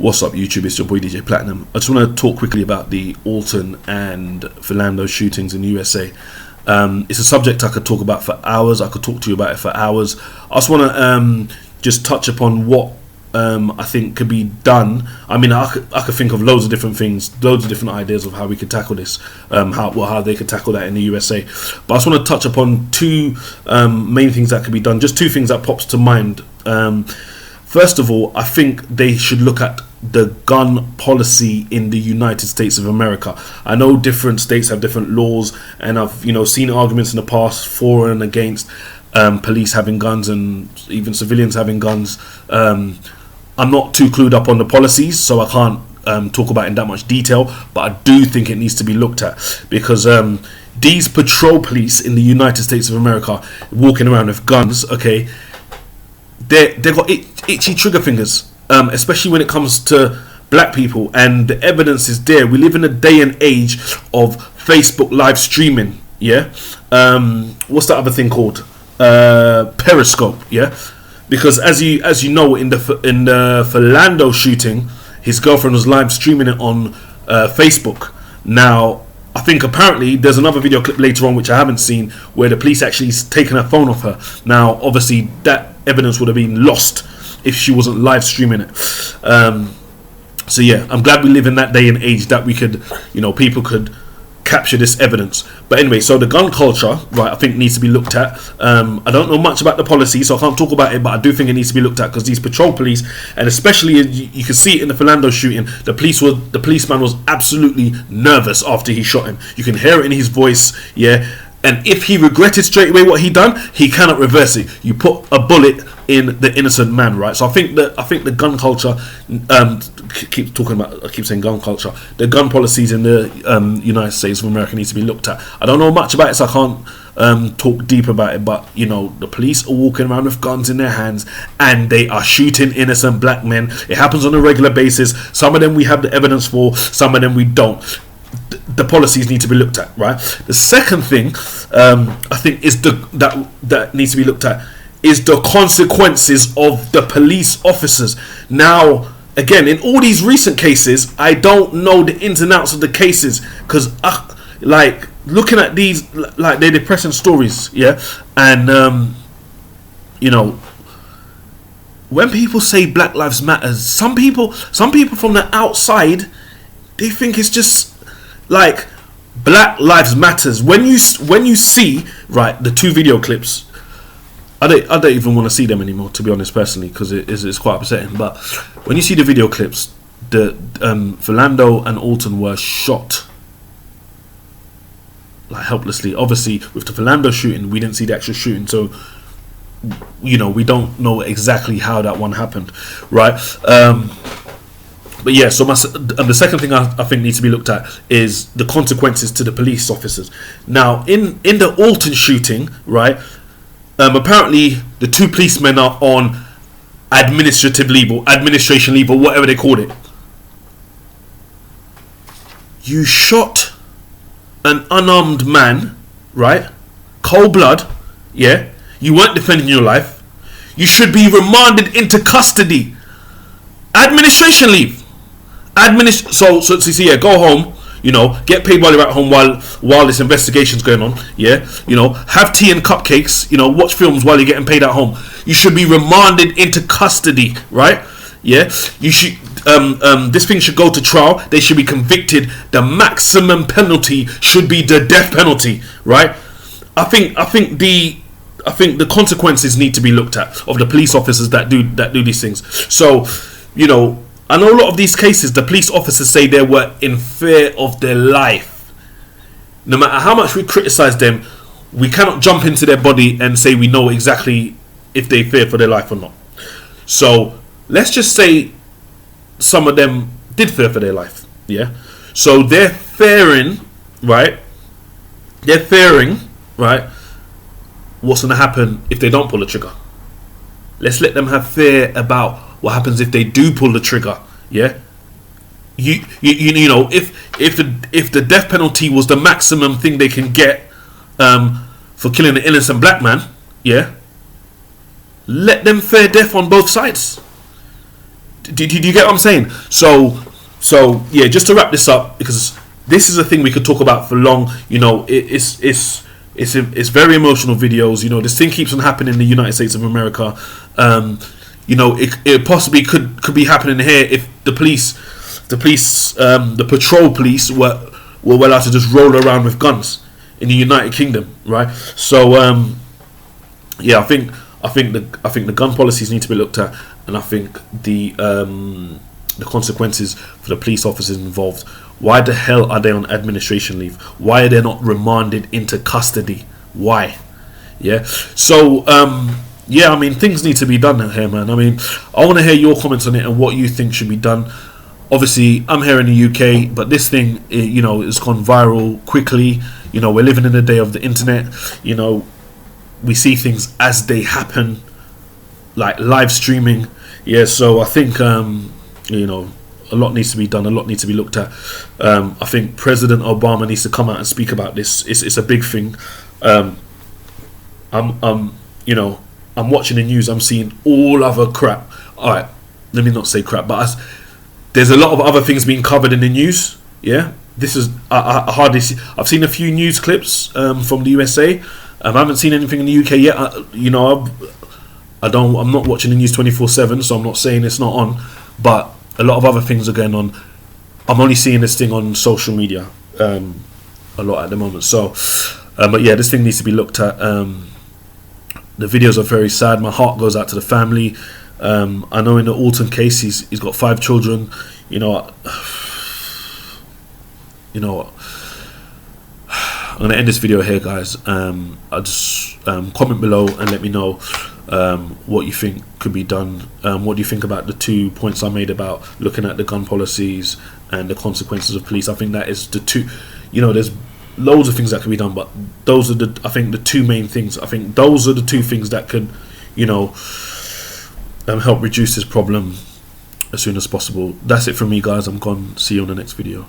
What's up, YouTube? It's your boy DJ Platinum. I just want to talk quickly about the Alton and Philando shootings in the USA. It's a subject I could talk about for hours. I could talk to you about it for hours. I just want to just touch upon what I think could be done. I mean, I could think of loads of different things, loads of different ideas of how we could tackle this, how they could tackle that in the USA. But I just want to touch upon two main things that could be done. Just two things that pops to mind. First of all, I think they should look at the gun policy in the United States of America. I know different states have different laws, and I've seen arguments in the past for and against police having guns and even civilians having guns. I'm not too clued up on the policies, so I can't talk about it in that much detail, but I do think it needs to be looked at, because these patrol police in the United States of America walking around with guns, okay, they've got itchy trigger fingers, especially when it comes to black people, and the evidence is there. We live in a day and age of Facebook live streaming, yeah. What's that other thing called? Periscope, yeah. Because as you know, in the Philando shooting, his girlfriend was live streaming it on Facebook. Now, I think apparently there's another video clip later on which I haven't seen, where the police actually taken her phone off her. Now, obviously, that evidence would have been lost if she wasn't live streaming it. So yeah, I'm glad we live in that day and age that we could, people could capture this evidence. But anyway, so the gun culture, right, I think needs to be looked at. I don't know much about the policy, so I can't talk about it, but I do think it needs to be looked at, because these patrol police, and especially you can see it in the Philando shooting, the policeman was absolutely nervous after he shot him. You can hear it in his voice, yeah. And if he regretted straight away what he done, he cannot reverse it. You put a bullet in the innocent man, right? So I think the gun culture, I keep saying gun culture. The gun policies in the United States of America needs to be looked at. I don't know much about it, so I can't talk deep about it. But the police are walking around with guns in their hands, and they are shooting innocent black men. It happens on a regular basis. Some of them we have the evidence for, some of them we don't. The policies need to be looked at, right? The second thing I think is that needs to be looked at is the consequences of the police officers. Now, again, in all these recent cases, I don't know the ins and outs of the cases, because looking at these, they're depressing stories, yeah. And when people say Black Lives Matter, some people from the outside, they think it's just like Black Lives Matters. When you see, right, the two video clips, I don't even want to see them anymore, to be honest, personally, because it's quite upsetting. But when you see the video clips, the Philando and Alton were shot helplessly. Obviously, with the Philando shooting, we didn't see the actual shooting, so we don't know exactly how that one happened, right? But yeah, so the second thing I think needs to be looked at is the consequences to the police officers. Now, in the Alton shooting, right, apparently the two policemen are on administrative leave or administration leave or whatever they called it. You shot an unarmed man, right? Cold blood, yeah? You weren't defending your life. You should be remanded into custody. Administration leave. So yeah, go home, get paid while you're at home while this investigation's going on, yeah, have tea and cupcakes, watch films while you're getting paid at home. You should be remanded into custody, right? Yeah, you should this thing should go to trial. They should be convicted. The maximum penalty should be the death penalty, right? I think the consequences need to be looked at of the police officers that do these things. So, I know a lot of these cases, the police officers say they were in fear of their life. No matter how much we criticize them, we cannot jump into their body and say we know exactly if they fear for their life or not. So let's just say some of them did fear for their life, yeah? So they're fearing, right? What's going to happen if they don't pull the trigger? Let's let them have fear about what happens if they do pull the trigger, yeah? If the death penalty was the maximum thing they can get for killing an innocent black man, yeah? Let them fear death on both sides. Do you get what I'm saying? So yeah, just to wrap this up, because this is a thing we could talk about for long. You know, it's very emotional videos. You know, this thing keeps on happening in the United States of America. You know, it possibly could be happening here if the patrol police were allowed to just roll around with guns in the United Kingdom, right? So yeah, I think the gun policies need to be looked at, and I think the consequences for the police officers involved. Why the hell are they on administration leave? Why are they not remanded into custody? Why? Yeah. So yeah, I mean, things need to be done here, man. I mean, I want to hear your comments on it and what you think should be done. Obviously, I'm here in the UK, but this thing, you know, has gone viral quickly. You know, we're living in the day of the internet. You know, we see things as they happen, like live streaming. Yeah, so I think, you know, a lot needs to be done. A lot needs to be looked at. I think President Obama needs to come out and speak about this. It's a big thing. You know, I'm watching the news. I'm seeing all other crap. All right, let me not say crap, but there's a lot of other things being covered in the news. Yeah, this is I hardly see. I've seen a few news clips from the USA. I haven't seen anything in the UK yet. You know, I'm not watching the news 24/7, so I'm not saying it's not on. But a lot of other things are going on. I'm only seeing this thing on social media a lot at the moment. So, but yeah, this thing needs to be looked at. The videos are very sad. My heart goes out to the family. I know in the Alton case, he's got 5 children. You know, I'm gonna end this video here, guys. I'll just comment below and let me know what you think could be done. What do you think about the 2 points I made about looking at the gun policies and the consequences of police? I think that is the 2. You know, there's loads of things that can be done, but those are I think the 2 main things. I think those are the 2 things that could, you know, help reduce this problem as soon as possible. That's it from me, guys. I'm gone. See you on the next video.